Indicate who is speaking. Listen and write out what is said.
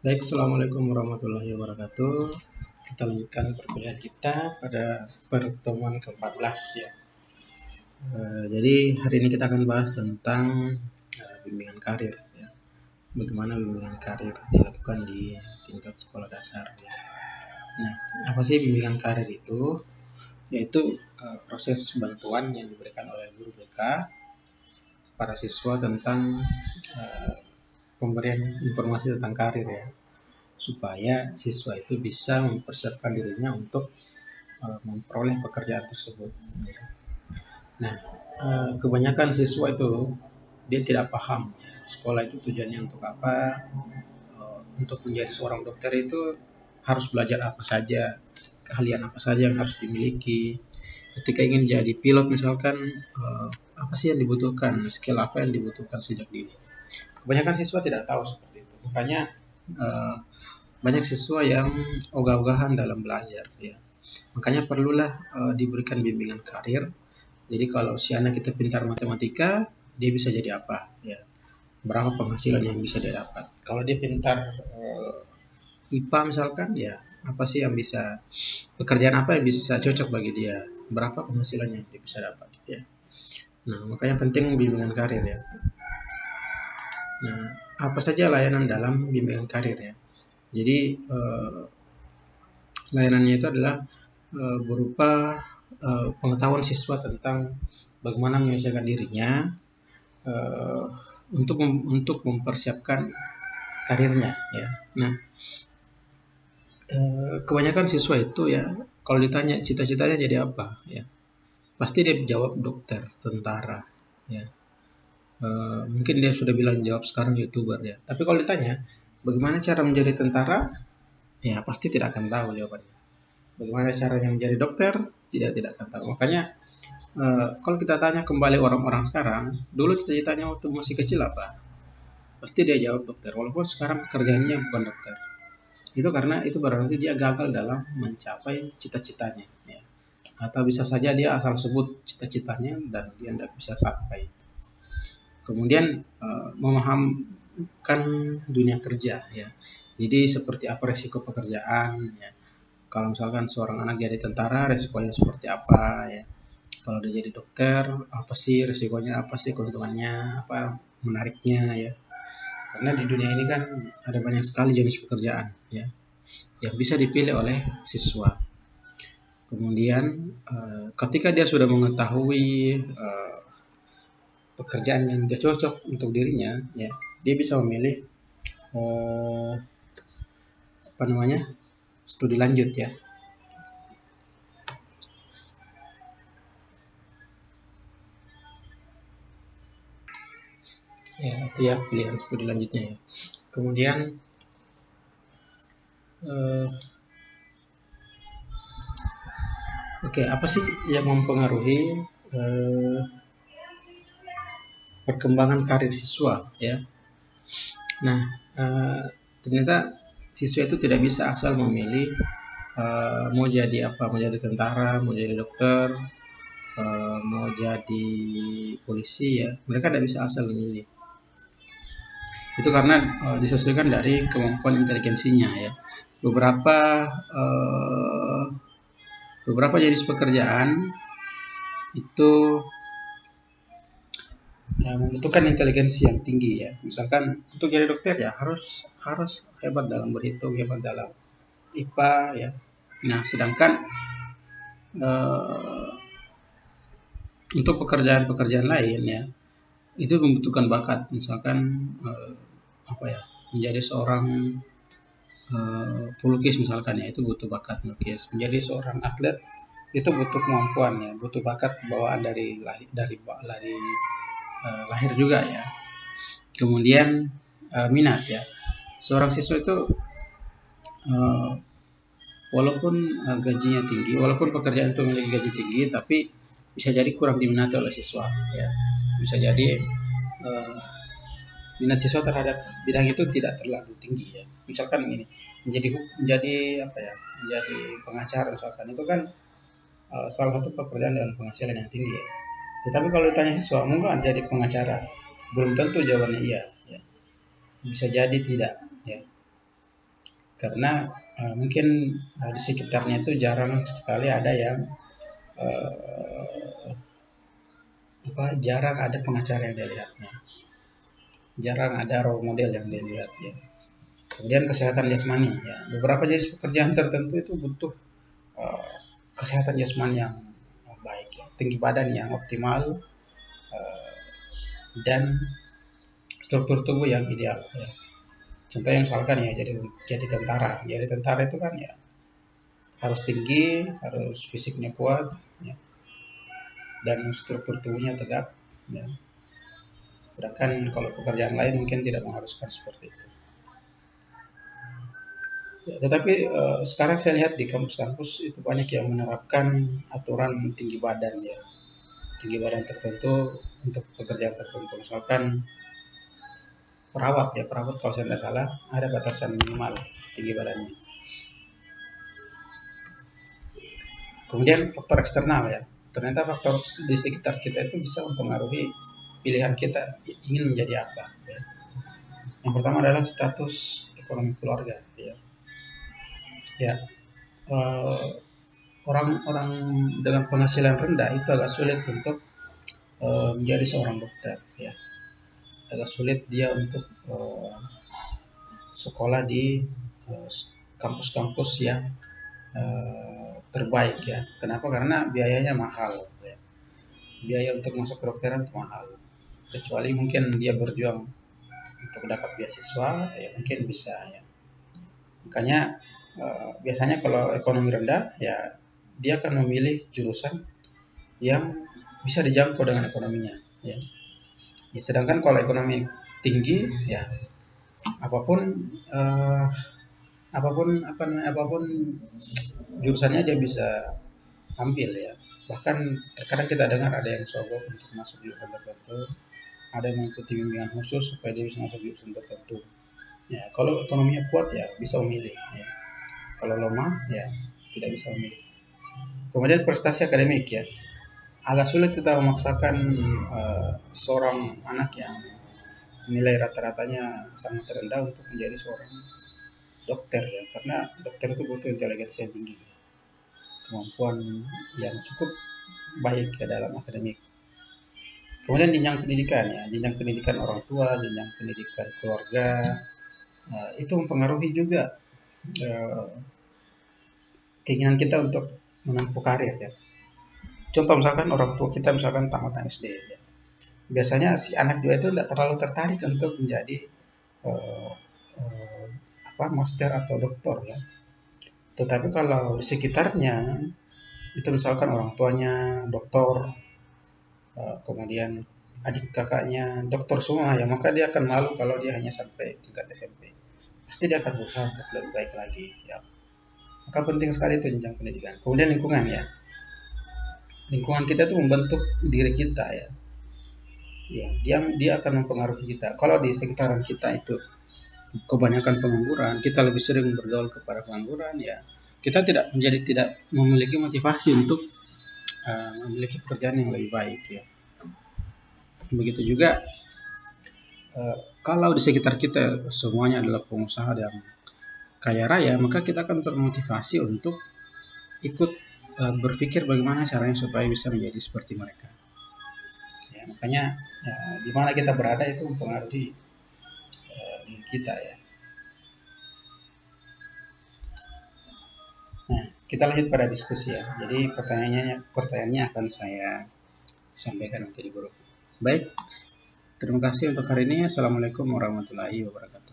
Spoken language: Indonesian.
Speaker 1: Baik, Assalamualaikum warahmatullahi wabarakatuh. Kita lanjutkan perkuliahan kita pada pertemuan ke-14 ya. Jadi hari ini kita akan bahas tentang bimbingan karir ya. Bagaimana bimbingan karir dilakukan di tingkat sekolah dasar ya. Nah, apa sih bimbingan karir itu? Yaitu proses bantuan yang diberikan oleh guru BK para siswa tentang pemberian informasi tentang karir ya, supaya siswa itu bisa mempersiapkan dirinya untuk memperoleh pekerjaan tersebut. Nah, kebanyakan siswa itu dia tidak paham sekolah itu tujuannya untuk apa. Untuk menjadi seorang dokter itu harus belajar apa saja, keahlian apa saja yang harus dimiliki. Ketika ingin jadi pilot misalkan, apa sih yang dibutuhkan, skill apa yang dibutuhkan sejak dini. Kebanyakan siswa tidak tahu seperti itu. Makanya banyak siswa yang ogah-ogahan dalam belajar ya. Makanya perlulah diberikan bimbingan karir. Jadi kalau si anak kita pintar matematika, dia bisa jadi apa ya, berapa penghasilan yang bisa dia dapat. Kalau dia pintar IPA misalkan ya, apa sih yang bisa, pekerjaan apa yang bisa cocok bagi dia, berapa penghasilan yang dia bisa dapat ya. Nah, makanya penting bimbingan karir ya. Nah, apa saja layanan dalam bimbingan karir ya. Jadi layanannya itu adalah berupa pengetahuan siswa tentang bagaimana menyelesaikan dirinya untuk mempersiapkan karirnya ya. Nah, kebanyakan siswa itu ya, kalau ditanya cita-citanya jadi apa ya, pasti dia jawab dokter, tentara ya. Mungkin dia sudah bilang jawab sekarang YouTuber ya. Tapi kalau ditanya bagaimana cara menjadi tentara, ya pasti tidak akan tahu jawabannya. Bagaimana caranya menjadi dokter, tidak akan tahu. Makanya kalau kita tanya kembali orang-orang sekarang, dulu cita-citanya waktu masih kecil apa? Pasti dia jawab dokter, walaupun sekarang pekerjaannya bukan dokter. Itu karena itu berarti dia gagal dalam mencapai cita-citanya ya. Atau bisa saja dia asal sebut cita-citanya dan dia tidak bisa sampai. Kemudian memahamkan dunia kerja ya. Jadi seperti apa resiko pekerjaan ya. Kalau misalkan seorang anak jadi tentara, resikonya seperti apa ya. Kalau dia jadi dokter, apa sih resikonya, apa sih keuntungannya, apa menariknya ya. Karena di dunia ini kan ada banyak sekali jenis pekerjaan ya, yang bisa dipilih oleh siswa. Kemudian ketika dia sudah mengetahui pekerjaan yang dia cocok untuk dirinya ya, dia bisa memilih studi lanjut ya. Ya, itu ya pilihan studi lanjutnya ya. Kemudian apa sih yang mempengaruhi perkembangan karir siswa ya. Nah, ternyata siswa itu tidak bisa asal memilih mau jadi apa, mau jadi tentara, mau jadi dokter, mau jadi polisi ya. Mereka tidak bisa asal memilih. Itu karena disesuaikan dari kemampuan inteligensinya ya. Beberapa jenis pekerjaan itu membutuhkan inteligensi yang tinggi ya. Misalkan untuk jadi dokter ya harus hebat dalam berhitung, hebat dalam IPA ya. Nah, sedangkan untuk pekerjaan-pekerjaan lain ya, itu membutuhkan bakat. Misalkan menjadi seorang pelukis misalkan ya, itu butuh bakat melukis. Menjadi seorang atlet itu butuh kemampuan ya, butuh bakat bawaan dari lahir juga ya. Kemudian minat ya. Seorang siswa itu walaupun gajinya tinggi, walaupun pekerjaan itu memiliki gaji tinggi, tapi bisa jadi kurang diminati oleh siswa ya. Bisa jadi minat siswa terhadap bidang itu tidak terlalu tinggi ya. Misalkan ini menjadi pengacara misalkan, itu kan salah satu pekerjaan dengan penghasilan yang tinggi ya. Tetapi kalau ditanya siswa mau nggak jadi pengacara, belum tentu jawabannya iya ya. Bisa jadi tidak ya. karena mungkin di sekitarnya itu jarang sekali ada yang jarang ada pengacara yang dilihatnya, jarang ada role model yang dilihat ya. Kemudian kesehatan jasmani ya, beberapa jenis pekerjaan tertentu itu butuh uh, kesehatan jasmani yang baik ya, tinggi badan yang optimal, dan struktur tubuh yang ideal ya. Contohnya misalkan ya, jadi tentara itu kan ya harus tinggi, harus fisiknya kuat ya, dan struktur tubuhnya tegak ya. Sedangkan kalau pekerjaan lain mungkin tidak mengharuskan seperti itu. Ya, tetapi sekarang saya lihat di kampus-kampus itu banyak yang menerapkan aturan tinggi badan ya, tinggi badan tertentu untuk pekerjaan tertentu. Misalkan perawat kalau saya tidak salah ada batasan minimal tinggi badannya. Kemudian faktor eksternal ya, ternyata faktor di sekitar kita itu bisa mempengaruhi pilihan kita ingin menjadi apa ya. Yang pertama adalah status ekonomi keluarga ya. Orang-orang dengan penghasilan rendah itu agak sulit untuk menjadi seorang dokter ya, agak sulit dia untuk sekolah di kampus-kampus yang terbaik ya. Kenapa? Karena biayanya mahal ya. Biaya untuk masuk kedokteran itu mahal, kecuali mungkin dia berjuang untuk dapat beasiswa ya, mungkin bisa ya. Makanya biasanya kalau ekonomi rendah ya dia akan memilih jurusan yang bisa dijangkau dengan ekonominya ya. Sedangkan kalau ekonomi tinggi ya, apapun jurusannya dia bisa ambil ya. Bahkan terkadang kita dengar ada yang sogok untuk masuk jurusan tertentu, ada yang mengikuti bimbingan khusus supaya dia bisa masuk jurusan tertentu ya. Kalau ekonominya kuat ya bisa memilih ya, kalau lemah ya tidak bisa memilih. Kemudian prestasi akademik ya, agak sulit kita memaksakan seorang anak yang nilai rata-ratanya sangat rendah untuk menjadi seorang dokter ya, karena dokter itu butuh inteligensi yang tinggi, kemampuan yang cukup baik ya dalam akademik. Kemudian jenjang pendidikan ya, jenjang pendidikan orang tua, jenjang pendidikan keluarga, itu mempengaruhi juga keinginan kita untuk menempuh karir ya. Contoh misalkan orang tua kita misalkan tamatan SD ya, biasanya si anak juga itu tidak terlalu tertarik untuk menjadi master atau doktor ya. Tetapi kalau di sekitarnya itu misalkan orang tuanya doktor, kemudian adik kakaknya dokter semua ya, maka dia akan malu kalau dia hanya sampai tingkat SMP. Pasti dia akan berusaha untuk lebih baik lagi ya. Maka penting sekali itu jenjang pendidikan. Kemudian lingkungan ya, lingkungan kita itu membentuk diri kita ya. Ya, dia akan mempengaruhi kita. Kalau di sekitaran kita itu kebanyakan pengangguran, kita lebih sering bergaul kepada pengangguran ya, kita tidak memiliki motivasi untuk memiliki pekerjaan yang lebih baik ya. Begitu juga kalau di sekitar kita semuanya adalah pengusaha dan kaya raya, maka kita akan termotivasi untuk ikut berpikir bagaimana caranya supaya bisa menjadi seperti mereka ya. Makanya di mana kita berada itu mempengaruhi diri kita ya. Nah, kita lanjut pada diskusi ya. Jadi pertanyaannya akan saya sampaikan nanti di grup. Baik, terima kasih untuk hari ini. Assalamualaikum warahmatullahi wabarakatuh.